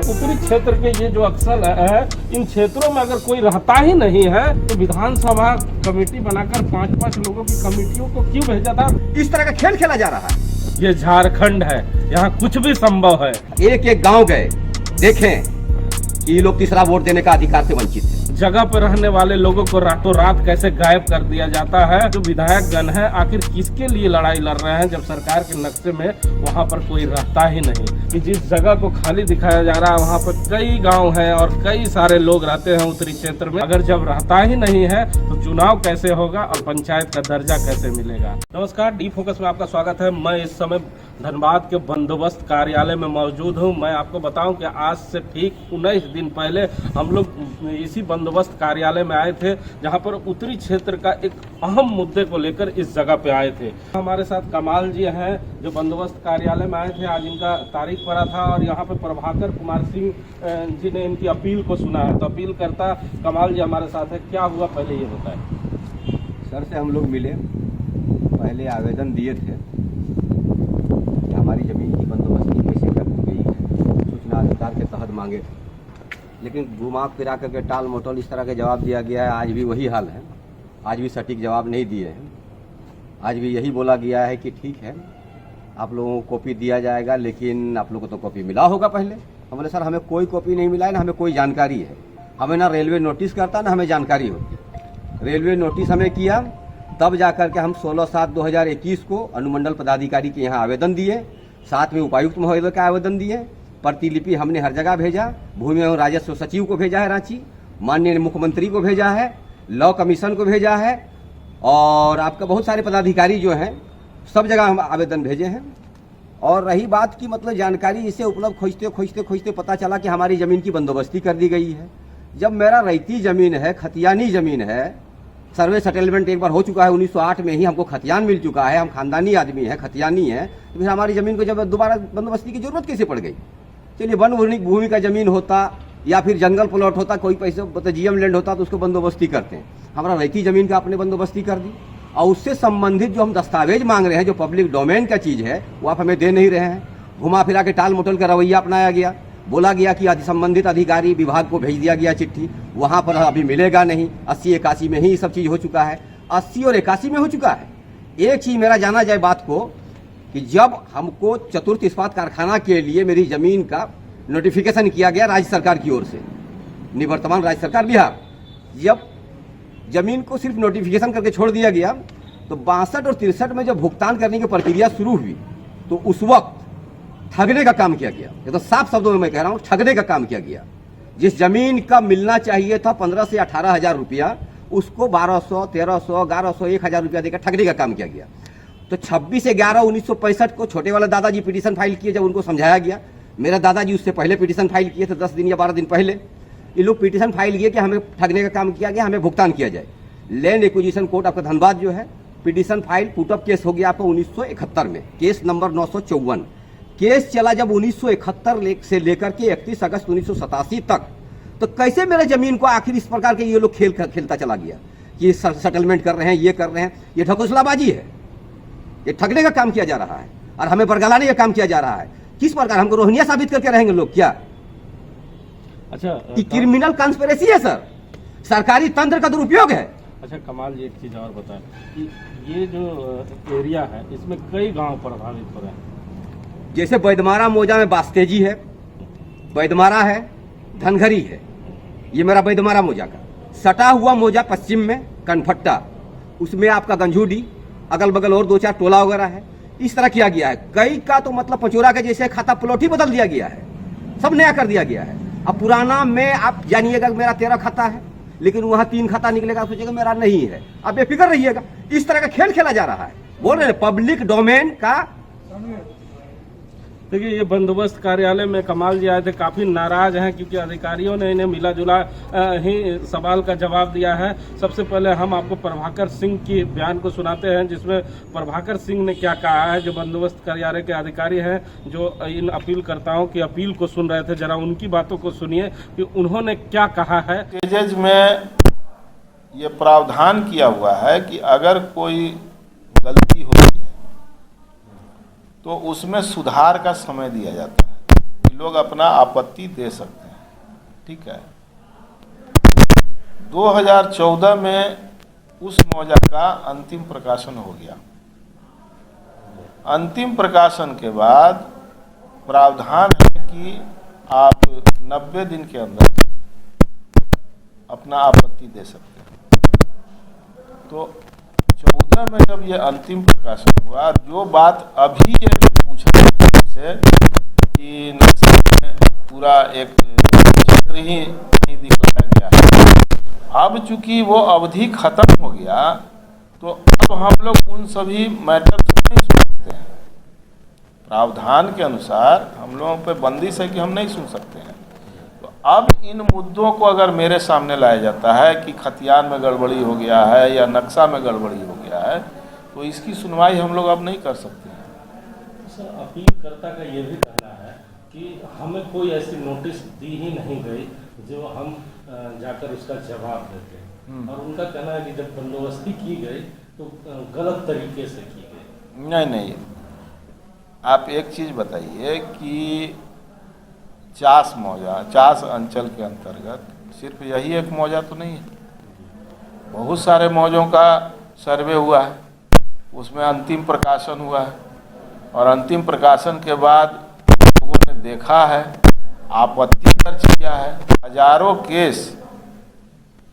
उत्तरी क्षेत्र के ये जो अक्सर है, इन क्षेत्रों में अगर कोई रहता ही नहीं है तो विधानसभा कमेटी बनाकर 5-5 लोगों की कमेटियों को क्यों भेजा था? इस तरह का खेल खेला जा रहा है। ये झारखंड है, यहाँ कुछ भी संभव है। एक एक गांव गए, देखें कि ये लोग तीसरा वोट देने का अधिकार से वंचित है। जगह पर रहने वाले लोगों को रातों रात कैसे गायब कर दिया जाता है। जो विधायक गण है आखिर किसके लिए लड़ाई लड़ रहे हैं, जब सरकार के नक्शे में वहां पर कोई रहता ही नहीं। कि जिस जगह को खाली दिखाया जा रहा है वहां पर कई गांव हैं और कई सारे लोग रहते हैं उत्तरी क्षेत्र में। अगर जब रहता ही नहीं है तो चुनाव कैसे होगा और पंचायत का दर्जा कैसे मिलेगा। नमस्कार, डी फोकस में आपका स्वागत है। मैं इस समय धनबाद के बंदोबस्त कार्यालय में मौजूद हूं। मैं आपको बताऊं कि आज से ठीक 19 दिन पहले हम लोग इसी बंदोबस्त कार्यालय में आए थे, जहां पर उत्तरी क्षेत्र का एक अहम मुद्दे को लेकर इस जगह पे आए थे। हमारे साथ कमाल जी हैं जो बंदोबस्त कार्यालय में आए थे। आज इनका तारीख पड़ा था और यहाँ पे प्रभाकर कुमार सिंह जी ने इनकी अपील को सुना है। तो अपील करता कमाल जी हमारे साथ है। क्या हुआ पहले ये बताएं। सर से हम लोग मिले, पहले आवेदन दिए थे कि हमारी ज़मीन की बंदोबस्ती कैसे कर दी गई है, सूचना अधिकार के तहत मांगे थे, लेकिन घुमा फिरा करके टाल मटोल इस तरह के जवाब दिया गया है। आज भी वही हाल है, आज भी सटीक जवाब नहीं दिए हैं। आज भी यही बोला गया है कि ठीक है आप लोगों को कॉपी दिया जाएगा, लेकिन आप लोगों को तो कॉपी मिला होगा पहले। हम बोले सर हमें कोई कॉपी नहीं मिला है, ना हमें कोई जानकारी है। हमें ना रेलवे नोटिस करता ना हमें जानकारी होती। रेलवे नोटिस हमें किया तब जाकर के हम 16/7/2021 को अनुमंडल पदाधिकारी के यहाँ आवेदन दिए, साथ में उपायुक्त महोदय का आवेदन दिए। प्रतिलिपि हमने हर जगह भेजा, भूमि एवं राजस्व सचिव को भेजा है रांची, माननीय मुख्यमंत्री को भेजा है, लॉ कमीशन को भेजा है, और आपका बहुत सारे पदाधिकारी जो हैं सब जगह हम आवेदन भेजे हैं। और रही बात की मतलब जानकारी इसे उपलब्ध खोजते पता चला कि हमारी ज़मीन की बंदोबस्ती कर दी गई है। जब मेरा रैती ज़मीन है, खतियानी ज़मीन है, सर्वे सेटलमेंट एक बार हो चुका है, 1908 में ही हमको खतियान मिल चुका है, हम खानदानी आदमी हैं, खतियानी हैं, तो फिर हमारी ज़मीन को जब दोबारा बंदोबस्ती की जरूरत कैसे पड़ गई। चलिए वन भूमि का ज़मीन होता या फिर जंगल प्लॉट होता, कोई पैसे मतलब जीएम लैंड होता तो उसको बंदोबस्ती करते हैं। हमारा रैती ज़मीन का आपने बंदोबस्ती कर दी, और उससे संबंधित जो हम दस्तावेज मांग रहे हैं, जो पब्लिक डोमेन का चीज़ है, वो आप हमें दे नहीं रहे हैं। घुमा फिरा के टाल मटोल का रवैया अपनाया गया, बोला गया कि संबंधित अधिकारी विभाग को भेज दिया गया चिट्ठी, वहाँ पर अभी मिलेगा नहीं। 80-81 में ही सब चीज़ हो चुका है, 80 और 81 में हो चुका है। एक चीज़ मेरा जाना जाए बात को कि जब हमको चतुर्थ इस्पात कारखाना के लिए मेरी ज़मीन का नोटिफिकेशन किया गया राज्य सरकार की ओर से, निवर्तमान राज्य सरकार बिहार, जब ज़मीन को सिर्फ नोटिफिकेशन करके छोड़ दिया गया तो 62 और 63 में जब भुगतान करने की प्रक्रिया शुरू हुई तो उस वक्त ठगने का काम किया गया। ये तो साफ शब्दों में मैं कह रहा हूँ, ठगने का काम किया गया। जिस ज़मीन का मिलना चाहिए था 15 से 18 हज़ार रुपया, उसको 1200, 1300, 1100, 1000 रुपया देकर ठगने का काम किया गया। तो 26/11/1965 को छोटे वाले दादाजी पिटीशन फाइल किए। जब उनको समझाया गया, मेरा दादाजी उससे पहले पिटीशन फाइल किए थे, 10 दिन या 12 दिन पहले ये लोग पिटीशन फाइल किए कि हमें ठगने का काम किया गया, हमें भुगतान किया जाए। लैंड एक्विजिशन कोर्ट आपका धनबाद जो है, पिटीशन फाइल पुटअप केस हो गया आपका 1971 में, केस नंबर 954। केस चला जब 1971 से लेकर के 31 अगस्त 1987 तक, तो कैसे मेरे ज़मीन को आखिर इस प्रकार के ये लोग खेलता चला गया कि सेटलमेंट कर रहे हैं, ये कर रहे हैं। ये ढकोसलाबाजी है, ये ठगने का काम किया जा रहा है और हमें बरगलाने का काम किया जा रहा है। किस प्रकार हमको रोहिंग्या साबित करके रहेंगे लोग क्या? अच्छा, कि क्रिमिनल कॉन्स्पिरेसी है सर, सरकारी तंत्र का दुरुपयोग है। अच्छा कमाल जी, एक चीज़ और बताएं कि ये जो एरिया है इसमें कई गांव प्रभावित हो रहे हैं। जैसे बैदमारा मौजा में बास्तेजी है, बैदमारा है, धनघरी है, ये मेरा बैदमारा मौजा का। सटा हुआ मौजा पश्चिम में कनफट्टा, उसमें आपका गंझूडी, अगल बगल और 2-4 टोला वगैरह है। इस तरह किया गया है। कई का तो मतलब पचोरा का जैसे खाता प्लॉट ही बदल दिया गया है, सब नया कर दिया गया है। अब पुराना में आप जानिएगा मेरा 13 खाता है, लेकिन वहाँ 3 खाता निकलेगा, सोचेगा मेरा नहीं है, आप बेफिक्र रहिएगा। इस तरह का खेल खेला जा रहा है। बोल रहे हैं पब्लिक डोमेन का। देखिए ये बंदोबस्त कार्यालय में कमाल जी आए थे, काफ़ी नाराज हैं क्योंकि अधिकारियों ने इन्हें मिला जुला ही सवाल का जवाब दिया है। सबसे पहले हम आपको प्रभाकर सिंह की बयान को सुनाते हैं, जिसमें प्रभाकर सिंह ने क्या कहा है, जो बंदोबस्त कार्यालय के अधिकारी हैं, जो इन अपीलकर्ताओं की अपील को सुन रहे थे। जरा उनकी बातों को सुनिए कि उन्होंने क्या कहा है। पेजेज में ये प्रावधान किया हुआ है कि अगर कोई गलती होती है तो उसमें सुधार का समय दिया जाता है। लोग अपना आपत्ति दे सकते हैं। ठीक है, 2014 में उस मौजा का अंतिम प्रकाशन हो गया। अंतिम प्रकाशन के बाद प्रावधान है कि आप 90 दिन के अंदर अपना आपत्ति दे सकते हैं। तो 14 में जब ये अंतिम प्रकाशन हुआ, जो बात अभी ये पूछ रहे हैं से कि नक्शे में पूरा एक चित्र ही नहीं दिखाया गया है, अब चूंकि वो अवधि खत्म हो गया तो अब हम लोग उन सभी मैटर को नहीं सुन सकते हैं। प्रावधान के अनुसार हम लोगों पे बंदिश है कि हम नहीं सुन सकते हैं। तो अब इन मुद्दों को अगर मेरे सामने लाया जाता है कि खतियान में गड़बड़ी हो गया है या नक्शा में गड़बड़ी हो गया है, तो इसकी सुनवाई हम लोग अब नहीं कर सकते हैं। सर, अपीलकर्ता का ये भी कहना है कि हमें कोई ऐसी नोटिस दी ही नहीं गई जो हम जाकर उसका जवाब देते, और उनका कहना है कि जब बंदोबस्ती की गई तो गलत तरीके से की गई। नहीं, आप एक चीज़ बताइए कि चास मौजा, चास अंचल के अंतर्गत सिर्फ यही एक मौजा तो नहीं है, बहुत सारे मौजों का सर्वे हुआ है, उसमें अंतिम प्रकाशन हुआ है, और अंतिम प्रकाशन के बाद लोगों ने देखा है, आपत्ति दर्ज किया है, हजारों केस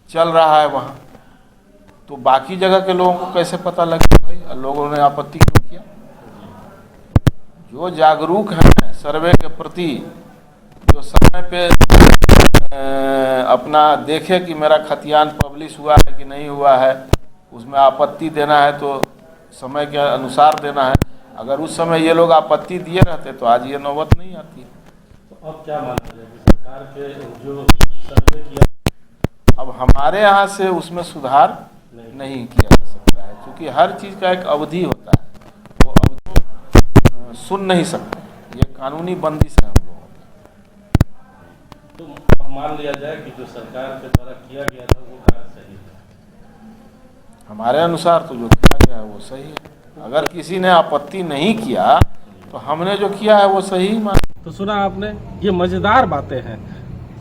चल रहा है वहाँ। तो बाकी जगह के लोगों को कैसे पता लगे भाई लोगों ने आपत्ति क्यों किया? जो जागरूक हैं सर्वे के प्रति, जो समय पे अपना देखे कि मेरा खतियान पब्लिश हुआ है कि नहीं हुआ है, उसमें आपत्ति देना है तो समय के अनुसार देना है। अगर उस समय ये लोग आपत्ति दिए रहते तो आज ये नौबत नहीं आती। तो अब क्या मानते हैं कि सरकार के जो सर्वे किया, अब हमारे यहाँ से उसमें सुधार नहीं किया जा सकता है, क्योंकि हर चीज़ का एक अवधि होता है, वो अवधि सुन नहीं सकते, ये कानूनी बंदिश है हम लोगों की। तो अब मान लिया जाए कि जो सरकार के द्वारा किया गया था वो कार्य सही है। हमारे अनुसार तो जो किया गया है वो सही है। अगर किसी ने आपत्ति नहीं किया तो हमने जो किया है वो सही ही मान। तो सुना आपने, ये मजेदार बातें हैं।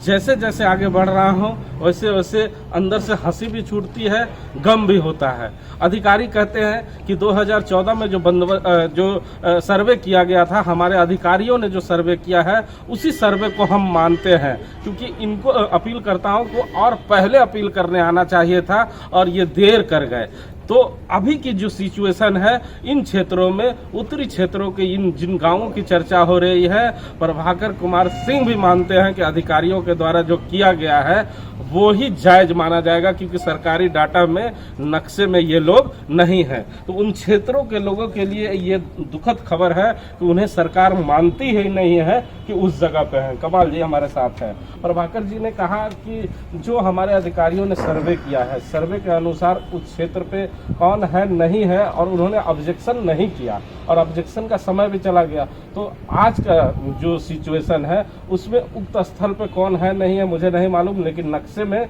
जैसे जैसे आगे बढ़ रहा हूँ वैसे वैसे अंदर से हंसी भी छूटती है, गम भी होता है। अधिकारी कहते हैं कि 2014 में जो सर्वे किया गया था, हमारे अधिकारियों ने जो सर्वे किया है उसी सर्वे को हम मानते हैं, क्योंकि इनको अपीलकर्ताओं को और पहले अपील करने आना चाहिए था और ये देर कर गए। तो अभी की जो सिचुएशन है इन क्षेत्रों में, उत्तरी क्षेत्रों के इन जिन गांवों की चर्चा हो रही है, प्रभाकर कुमार सिंह भी मानते हैं कि अधिकारियों के द्वारा जो किया गया है वो ही जायज माना जाएगा, क्योंकि सरकारी डाटा में नक्शे में ये लोग नहीं हैं। तो उन क्षेत्रों के लोगों के लिए ये दुखद खबर है कि उन्हें सरकार मानती ही नहीं है कि उस जगह पे है। कमाल जी हमारे साथ हैं। प्रभाकर जी ने कहा कि जो हमारे अधिकारियों ने सर्वे किया है, सर्वे के अनुसार उस क्षेत्र पे कौन है नहीं है, और उन्होंने ऑब्जेक्शन नहीं किया और ऑब्जेक्शन का समय भी चला गया। तो आज का जो सिचुएशन है उसमें उक्त स्थल पे कौन है नहीं है मुझे नहीं मालूम, लेकिन नक्शे में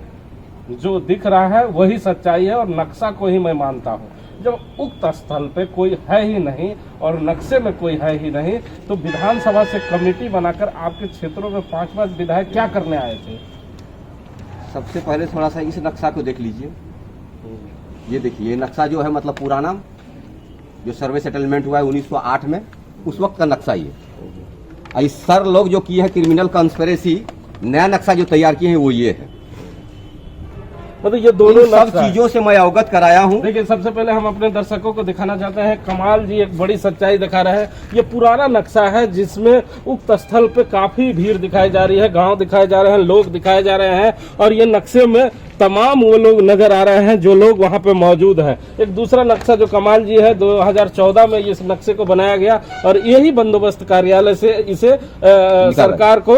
जो दिख रहा है वही सच्चाई है और नक्शा को ही मैं मानता हूँ। जब उक्त स्थल पे कोई है ही नहीं और नक्शे में कोई है ही नहीं, तो विधानसभा से कमेटी बनाकर आपके क्षेत्रों में 5-5 विधायक क्या करने आए थे? सबसे पहले थोड़ा सा इस नक्शा को देख लीजिए। ये देखिए, ये नक्शा जो है मतलब पुराना जो सर्वे सेटलमेंट हुआ है 1908 में, उस वक्त का नक्शा ये। इस सर लोग जो किए हैं क्रिमिनल कॉन्स्पिरेसी, नया नक्शा जो तैयार किए हैं वो ये है। मतलब ये दोनों सब चीजों से मैं अवगत कराया हूँ। देखिए, सबसे पहले हम अपने दर्शकों को दिखाना चाहते हैं, कमाल जी एक बड़ी सच्चाई दिखा रहे हैं। ये पुराना नक्शा है जिसमें उक्त स्थल पे काफी भीड़ दिखाई जा रही है, गांव दिखाए जा रहे हैं, लोग दिखाए जा रहे हैं, और ये नक्शे में तमाम वो लोग नजर आ रहे हैं जो लोग वहां पे मौजूद हैं। एक दूसरा नक्शा जो कमाल जी है, 2014 में इस नक्शे को बनाया गया और यही बंदोबस्त कार्यालय से इसे सरकार को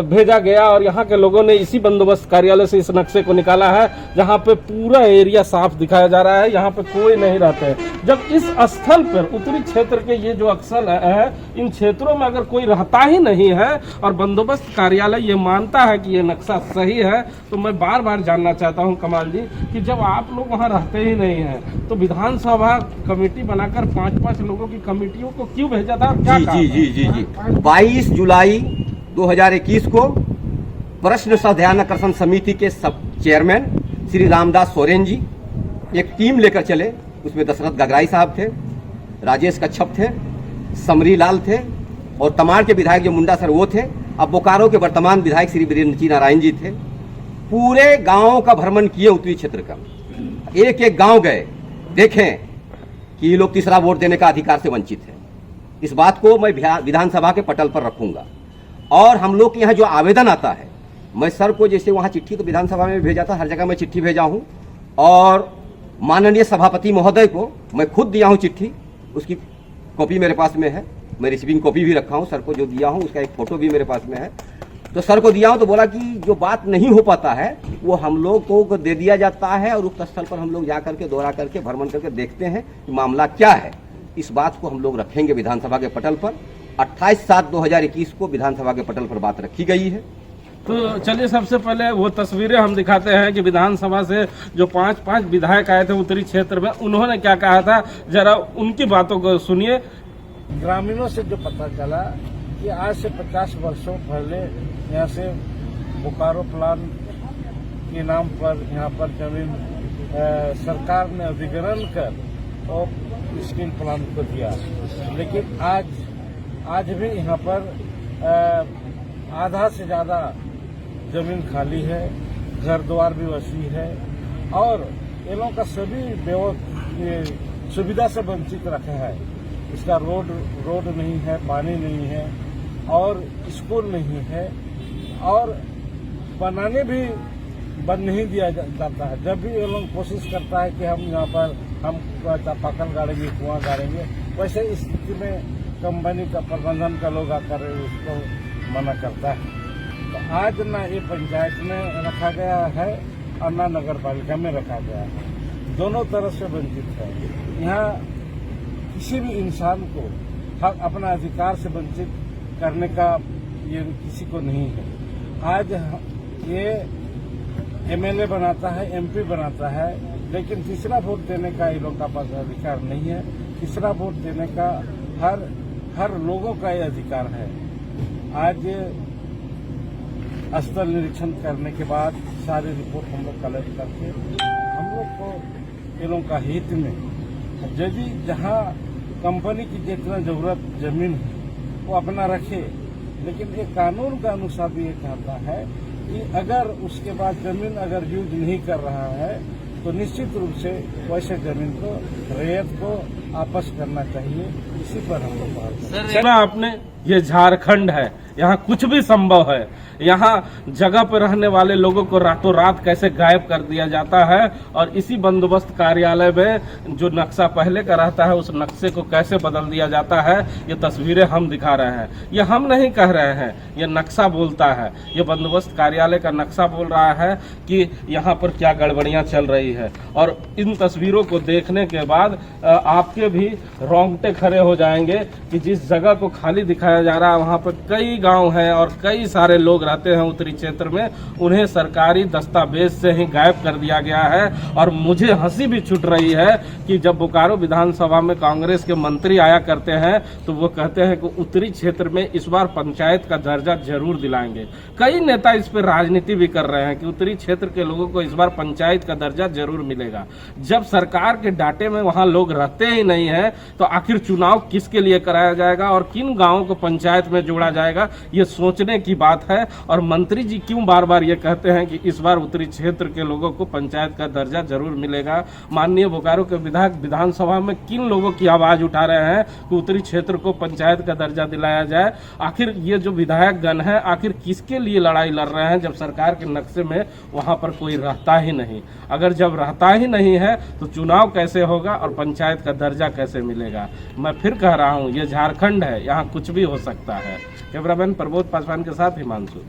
भेजा गया, और यहाँ के लोगों ने इसी बंदोबस्त कार्यालय से इस नक्शे को निकाला है, जहाँ पे पूरा एरिया साफ दिखाया जा रहा है, यहाँ पे कोई नहीं रहते हैं। जब इस स्थल पर उत्तरी क्षेत्र के ये जो अक्सर है, इन क्षेत्रों में अगर कोई रहता ही नहीं है और बंदोबस्त कार्यालय ये मानता है कि ये नक्शा सही है, तो मैं बार बार जानना चाहता हूं कमाल जी कि जब आप लोग वहां रहते ही नहीं हैं, तो विधानसभा कमेटी बनाकर 5-5 लोगों की कमेटियों को क्यों भेजा था? क्या जी 22 जुलाई 2021 को प्रश्न सह ध्यानाकर्षण समिति के सब चेयरमैन श्री रामदास सोरेन जी एक टीम लेकर चले। उसमें दशरथ गगराई साहब थे, राजेश कच्छप थे, समरी लाल थे और तमाड़ के विधायक जो मुंडा सर वो थे। अब बोकारो के वर्तमान विधायक श्री वीरेंद्र नारायण जी थे। पूरे गांवों का भ्रमण किए उत्तरी क्षेत्र का, एक एक गांव गए, देखें कि ये लोग तीसरा वोट देने का अधिकार से वंचित है। इस बात को मैं विधानसभा के पटल पर रखूंगा। और हम लोग के यहाँ जो आवेदन आता है, मैं सर को जैसे वहाँ चिट्ठी तो विधानसभा में भेजा था, हर जगह मैं चिट्ठी भेजा हूँ और माननीय सभापति महोदय को मैं खुद दिया हूँ चिट्ठी, उसकी कॉपी मेरे पास में है, मैं रिसीविंग कॉपी भी रखा हूँ। सर को जो दिया हूँ उसका एक फोटो भी मेरे पास में है। तो सर को दिया हूँ तो बोला कि जो बात नहीं हो पाता है वो हम लोग को दे दिया जाता है और उक्त स्थल पर हम लोग जा करके दौरा करके भ्रमण करके देखते हैं कि मामला क्या है। इस बात को हम लोग रखेंगे विधानसभा के पटल पर। 28/7/2021 को विधानसभा के पटल पर बात रखी गई है। तो चलिए सबसे पहले वो तस्वीरें हम दिखाते हैं कि विधानसभा से जो 5 विधायक आए थे उत्तरी क्षेत्र में, उन्होंने क्या कहा था, जरा उनकी बातों को सुनिए। ग्रामीणों से जो पता चला कि आज से 50 वर्षों पहले यहाँ से बोकारो प्लान के नाम पर यहाँ पर जमीन सरकार ने अधिग्रहण कर और स्टील प्लांट को दिया, लेकिन आज भी यहाँ पर आधा से ज़्यादा जमीन खाली है, घर द्वार भी वसी है और इन लोगों का सभी सुविधा से वंचित रखा है। इसका रोड नहीं है, पानी नहीं है और स्कूल नहीं है और बनाने भी बन नहीं दिया जाता है। जब भी ये लोग कोशिश करता है कि हम यहाँ पर हम चापाकल गाड़ेंगे, कुआं गाड़ेंगे, वैसे स्थिति में कंपनी का प्रबंधन का लोग आकर उसको मना करता है। तो आज ना ये पंचायत में रखा गया है और ना नगर पालिका में रखा गया है, दोनों तरफ से वंचित है। यहाँ किसी भी इंसान को हक अपना अधिकार से वंचित करने का ये किसी को नहीं है। आज ये एमएलए बनाता है, एमपी बनाता है, लेकिन तीसरा वोट देने का इन लोगों का पास अधिकार नहीं है। तीसरा वोट देने का हर लोगों का ये अधिकार है। आज स्थल निरीक्षण करने के बाद सारी रिपोर्ट हम लोग कलेक्ट करके हम लोग को इन लोगों का हित में यदि जहाँ कंपनी की जितना जरूरत जमीन है वो अपना रखे, लेकिन एक कानून का अनुसार भी ये कहता है कि अगर उसके बाद जमीन अगर यूज नहीं कर रहा है तो निश्चित रूप से वैसे जमीन को रैयत को वापस करना चाहिए। इसी पर हम लोग बात करते हैं। आपने ये झारखंड है, यहाँ कुछ भी संभव है। यहाँ जगह पर रहने वाले लोगों को रातों रात कैसे गायब कर दिया जाता है और इसी बंदोबस्त कार्यालय में जो नक्शा पहले का रहता है उस नक्शे को कैसे बदल दिया जाता है, ये तस्वीरें हम दिखा रहे हैं। ये हम नहीं कह रहे हैं, ये नक्शा बोलता है। ये बंदोबस्त कार्यालय का नक्शा बोल रहा है कि यहाँ पर क्या गड़बड़ियाँ चल रही है। और इन तस्वीरों को देखने के बाद आपके भी रोंगटे खड़े हो जाएंगे कि जिस जगह को खाली दिखाया जा रहा है वहाँ पर कई गांव हैं और कई सारे लोग रहते हैं उत्तरी क्षेत्र में, उन्हें सरकारी दस्तावेज से ही गायब कर दिया गया है। और मुझे हंसी भी छूट रही है कि जब बोकारो विधानसभा में कांग्रेस के मंत्री आया करते हैं तो वो कहते हैं कि उत्तरी क्षेत्र में इस बार पंचायत का दर्जा जरूर दिलाएंगे। कई नेता इस पर राजनीति भी कर रहे हैं कि उत्तरी क्षेत्र के लोगों को इस बार पंचायत का दर्जा जरूर मिलेगा। जब सरकार के डाटे में वहां लोग रहते ही नहीं है तो आखिर चुनाव किसके लिए कराया जाएगा और किन गांवों को पंचायत में जोड़ा जाएगा, ये सोचने की बात है। और मंत्री जी क्यों बार बार ये कहते हैं कि इस बार उत्तरी क्षेत्र के लोगों को पंचायत का दर्जा जरूर मिलेगा। माननीय बोकारो के विधायक विधानसभा में किन लोगों की आवाज उठा रहे हैं कि उत्तरी क्षेत्र को पंचायत का दर्जा दिलाया जाए। आखिर ये जो विधायक गण है आखिर किसके लिए लड़ाई लड़ रहे हैं जब सरकार के नक्शे में वहां पर कोई रहता ही नहीं। अगर जब रहता ही नहीं है तो चुनाव कैसे होगा और पंचायत का दर्जा कैसे मिलेगा। मैं फिर कह रहा हूँ ये झारखंड है, यहाँ कुछ भी हो सकता है। कैमरामैन प्रबोध पासवान के साथ हिमांशु।